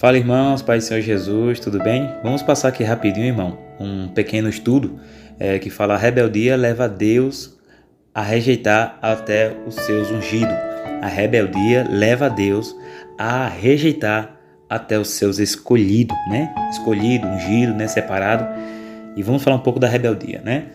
Fala, irmãos, Pai do Senhor Jesus, tudo bem? Vamos passar aqui rapidinho, irmão, um pequeno estudo que fala: a rebeldia leva Deus a rejeitar até os seus ungidos. A rebeldia leva Deus a rejeitar até os seus escolhidos, né? Escolhido, ungido, né? Separado. E vamos falar um pouco da rebeldia, né?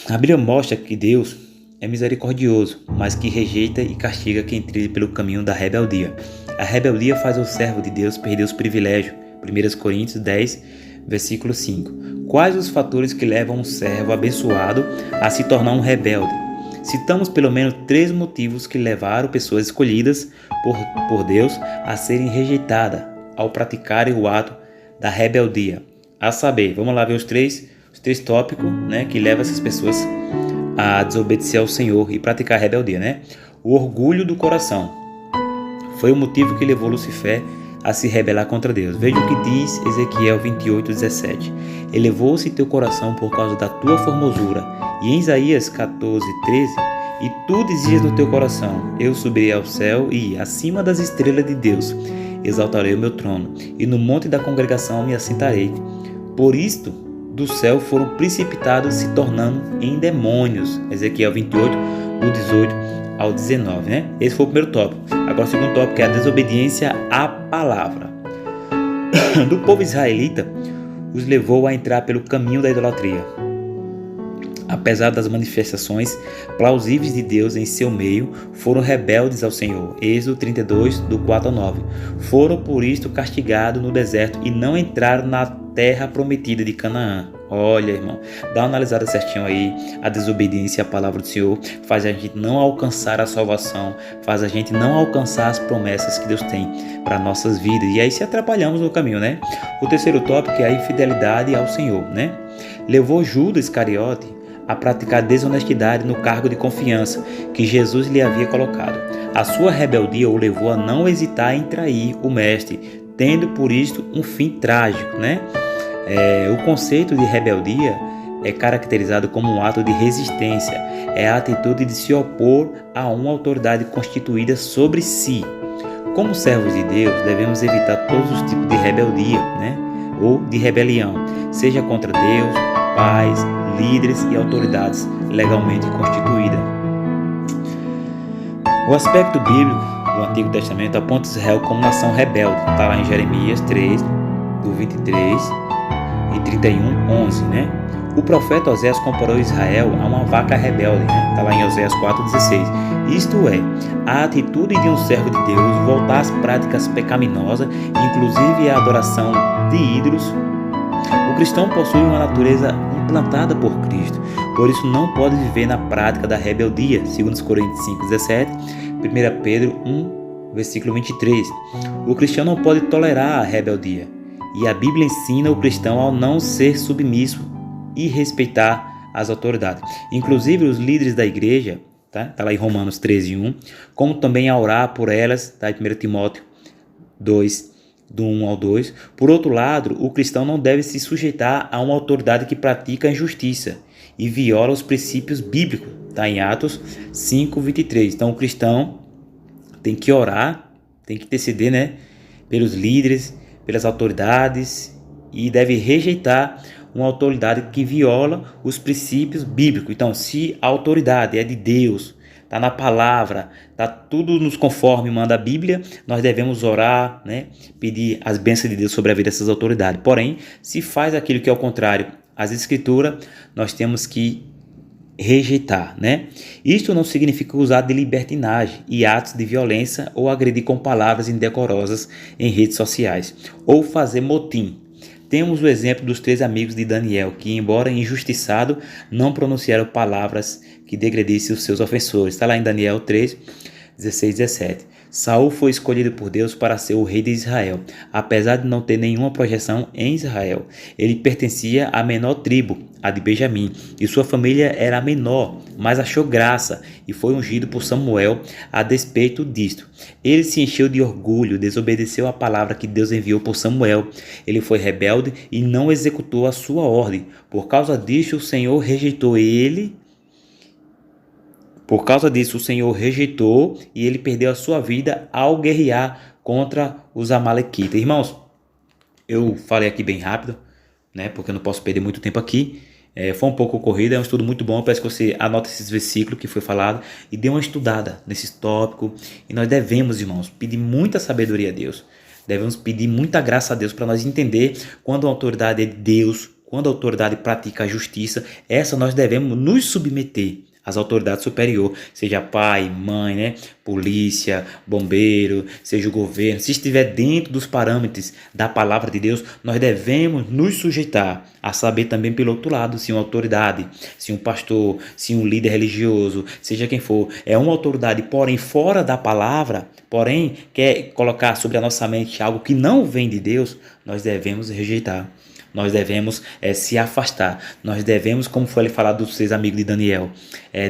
A Bíblia mostra que Deus é misericordioso, mas que rejeita e castiga quem trilha pelo caminho da rebeldia. A rebeldia faz o servo de Deus perder os privilégios. 1 Coríntios 10, versículo 5. Quais os fatores que levam um servo abençoado a se tornar um rebelde? Citamos pelo menos 3 motivos que levaram pessoas escolhidas por Deus a serem rejeitadas ao praticarem o ato da rebeldia. A saber, vamos lá ver os três tópicos, né, que levam essas pessoas a desobedecer ao Senhor e praticar a rebeldia, né? O orgulho do coração foi o motivo que levou Lucifer a se rebelar contra Deus. Veja o que diz Ezequiel 28:17. Elevou-se teu coração por causa da tua formosura. E em Isaías 14:13, e tu dizias no teu coração: eu subirei ao céu e, acima das estrelas de Deus, exaltarei o meu trono, e no monte da congregação me assentarei. Por isto, do céu foram precipitados, se tornando em demônios. Ezequiel 28, do 18 ao 19, né? Esse foi o primeiro tópico. Agora o segundo tópico é a desobediência à palavra. Do povo israelita, os levou a entrar pelo caminho da idolatria. Apesar das manifestações plausíveis de Deus em seu meio, foram rebeldes ao Senhor. Êxodo 32, do 4 ao 9. Foram por isto castigados no deserto e não entraram na terra prometida de Canaã. Olha, irmão, dá uma analisada certinho aí. A desobediência à palavra do Senhor faz a gente não alcançar a salvação, faz a gente não alcançar as promessas que Deus tem para nossas vidas, e aí se atrapalhamos no caminho, né? O terceiro tópico é a infidelidade ao Senhor, né? Levou Judas Iscariote a praticar desonestidade no cargo de confiança que Jesus lhe havia colocado. A sua rebeldia o levou a não hesitar em trair o mestre, tendo por isto um fim trágico, né? O conceito de rebeldia é caracterizado como um ato de resistência, é a atitude de se opor a uma autoridade constituída sobre si. Como servos de Deus, devemos evitar todos os tipos de rebeldia, né? Ou de rebelião, seja contra Deus, pais, líderes e autoridades legalmente constituídas. O aspecto bíblico do Antigo Testamento aponta Israel como nação rebelde. Está lá em Jeremias 3, do 23 e 31:11, né? O profeta Oséias comparou Israel a uma vaca rebelde, né? Está lá em Oséias 4:16. Isto é, a atitude de um servo de Deus voltar às práticas pecaminosas, inclusive a adoração de ídolos. O cristão possui uma natureza implantada por Cristo, por isso não pode viver na prática da rebeldia, 2 Coríntios 5:17, 1 Pedro 1, versículo 23. O cristão não pode tolerar a rebeldia, e a Bíblia ensina o cristão a não ser submisso e respeitar as autoridades. Inclusive os líderes da igreja, tá lá em Romanos 13:1, como também a orar por elas, tá? Em 1 Timóteo 2, do 1 ao 2. Por outro lado, o cristão não deve se sujeitar a uma autoridade que pratica a injustiça e viola os princípios bíblicos, tá? Em Atos 5:23. Então o cristão tem que orar, tem que interceder, né, pelos líderes, pelas autoridades, e deve rejeitar uma autoridade que viola os princípios bíblicos. Então, se a autoridade é de Deus, está na palavra, está tudo nos conforme manda a Bíblia, nós devemos orar, né, pedir as bênçãos de Deus sobre a vida dessas autoridades. Porém, se faz aquilo que é o contrário às Escrituras, nós temos que rejeitar, né? Isto não significa usar de libertinagem e atos de violência ou agredir com palavras indecorosas em redes sociais ou fazer motim. Temos o exemplo dos 3 amigos de Daniel que, embora injustiçado, não pronunciaram palavras que degradissem os seus ofensores. Está lá em Daniel 3, 16 e 17. Saul foi escolhido por Deus para ser o rei de Israel, apesar de não ter nenhuma projeção em Israel. Ele pertencia à menor tribo, a de Benjamim, e sua família era a menor, mas achou graça e foi ungido por Samuel a despeito disto. Ele se encheu de orgulho, desobedeceu a palavra que Deus enviou por Samuel. Ele foi rebelde e não executou a sua ordem. Por causa disto, o Senhor rejeitou ele Por causa disso, o Senhor rejeitou e ele perdeu a sua vida ao guerrear contra os amalequitas. Irmãos, eu falei aqui bem rápido, né? Porque eu não posso perder muito tempo aqui. Foi um pouco corrido, é um estudo muito bom. Eu peço que você anote esses versículos que foi falado e dê uma estudada nesses tópicos. E nós devemos, irmãos, pedir muita sabedoria a Deus. Devemos pedir muita graça a Deus para nós entender quando a autoridade é de Deus, quando a autoridade pratica a justiça. Essa nós devemos nos submeter às autoridades superiores, seja pai, mãe, né, polícia, bombeiro, seja o governo. Se estiver dentro dos parâmetros da palavra de Deus, nós devemos nos sujeitar, a saber também pelo outro lado, se uma autoridade, se um pastor, se um líder religioso, seja quem for, é uma autoridade, porém fora da palavra, porém quer colocar sobre a nossa mente algo que não vem de Deus, nós devemos rejeitar. Nós devemos se afastar. Nós devemos, como foi falado dos seus amigos de Daniel,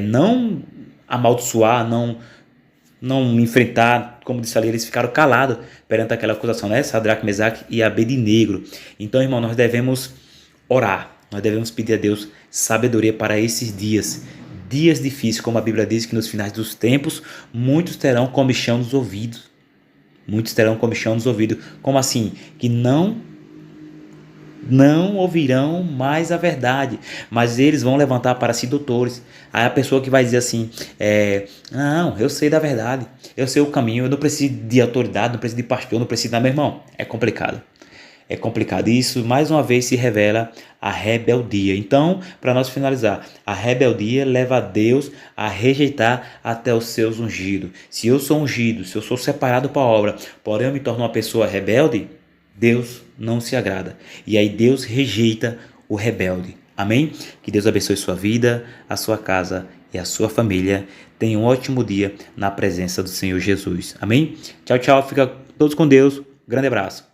não amaldiçoar, não enfrentar. Como disse ali, eles ficaram calados perante aquela acusação, né? Sadraque, Mesaque e Abednego. Então, irmão, nós devemos orar. Nós devemos pedir a Deus sabedoria para esses dias. Dias difíceis, como a Bíblia diz que nos finais dos tempos, muitos terão comichão nos ouvidos. Muitos terão comichão nos ouvidos. Como assim? Que não ouvirão mais a verdade, mas eles vão levantar para si doutores. Aí a pessoa que vai dizer assim, não, eu sei da verdade, eu sei o caminho, eu não preciso de autoridade, não preciso de pastor, não preciso meu irmão. É complicado. É complicado. Isso, mais uma vez, se revela a rebeldia. Então, para nós finalizar, a rebeldia leva a Deus a rejeitar até os seus ungidos. Se eu sou ungido, se eu sou separado para a obra, porém eu me torno uma pessoa rebelde, Deus não se agrada. E aí Deus rejeita o rebelde. Amém? Que Deus abençoe sua vida, a sua casa e a sua família. Tenha um ótimo dia na presença do Senhor Jesus. Amém? Tchau, tchau. Fica todos com Deus. Grande abraço.